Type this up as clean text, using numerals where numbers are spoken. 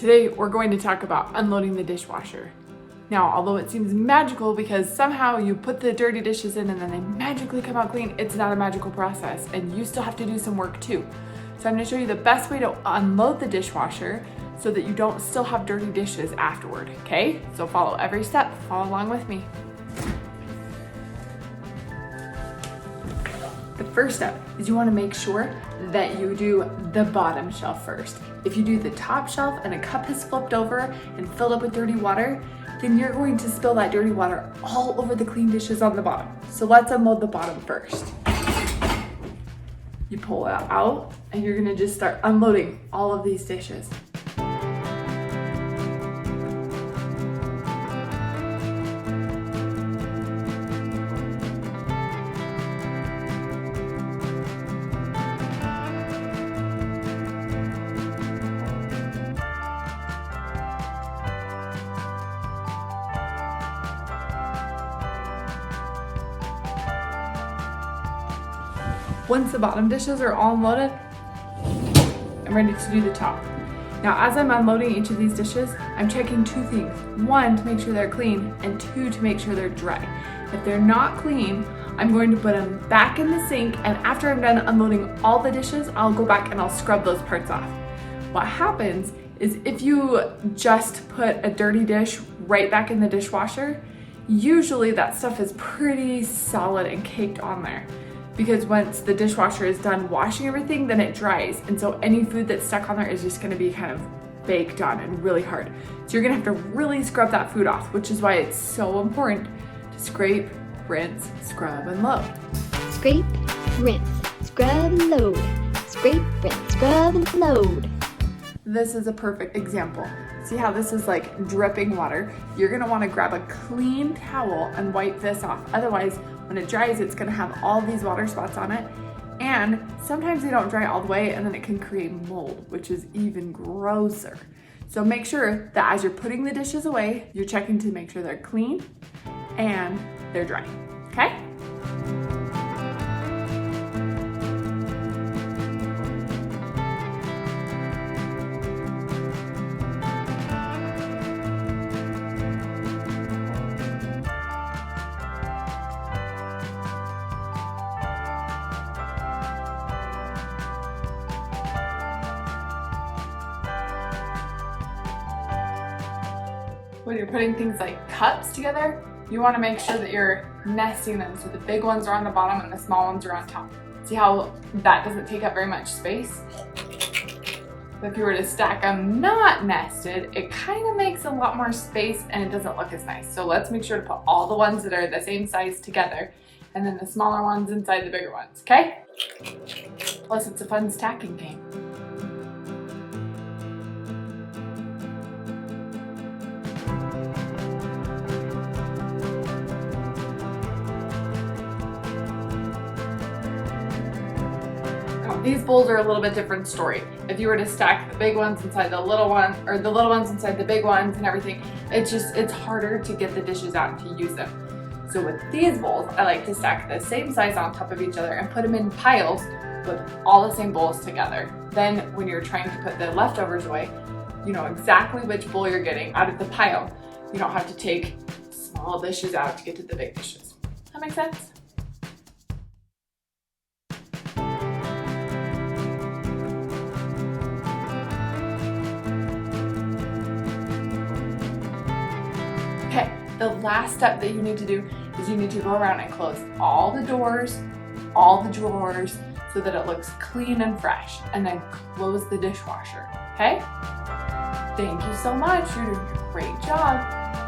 Today we're going to talk about unloading the dishwasher. Now, although it seems magical because somehow you put the dirty dishes in and then they magically come out clean, it's not a magical process and you still have to do some work too. So I'm going to show you the best way to unload the dishwasher so that you don't still have dirty dishes afterward, okay? So follow every step, follow along with me. The first step is you want to make sure that you do the bottom shelf first. If you do the top shelf and a cup has flipped over and filled up with dirty water, then you're going to spill that dirty water all over the clean dishes on the bottom. So let's unload the bottom first. You pull it out and you're gonna just start unloading all of these dishes. Once the bottom dishes are all unloaded, I'm ready to do the top. Now, as I'm unloading each of these dishes, I'm checking two things. One, to make sure they're clean, and two, to make sure they're dry. If they're not clean, I'm going to put them back in the sink, and after I'm done unloading all the dishes, I'll go back and I'll scrub those parts off. What happens is if you just put a dirty dish right back in the dishwasher, usually that stuff is pretty solid and caked on there. Because once the dishwasher is done washing everything, then it dries. And so any food that's stuck on there is just gonna be kind of baked on and really hard. So you're gonna have to really scrub that food off, which is why it's so important to scrape, rinse, scrub, and load. Scrape, rinse, scrub, and load. Scrape, rinse, scrub, and load. This is a perfect example. See how this is like dripping water? You're gonna wanna grab a clean towel and wipe this off. Otherwise, when it dries, it's gonna have all these water spots on it. And sometimes they don't dry all the way and then it can create mold, which is even grosser. So make sure that as you're putting the dishes away, you're checking to make sure they're clean and they're dry, okay? When you're putting things like cups together, you want to make sure that you're nesting them so the big ones are on the bottom and the small ones are on top. See how that doesn't take up very much space? But if you were to stack them not nested, it kind of makes a lot more space and it doesn't look as nice. So let's make sure to put all the ones that are the same size together and then the smaller ones inside the bigger ones, okay? Plus it's a fun stacking game. These bowls are a little bit different story. If you were to stack the big ones inside the little one, or the little ones inside the big ones and everything, it's harder to get the dishes out and to use them. So with these bowls, I like to stack the same size on top of each other and put them in piles with all the same bowls together. Then when you're trying to put the leftovers away, you know exactly which bowl you're getting out of the pile. You don't have to take small dishes out to get to the big dishes. That make sense? Okay, the last step that you need to do is you need to go around and close all the doors, all the drawers, so that it looks clean and fresh, and then close the dishwasher, okay? Thank you so much, you're doing a great job.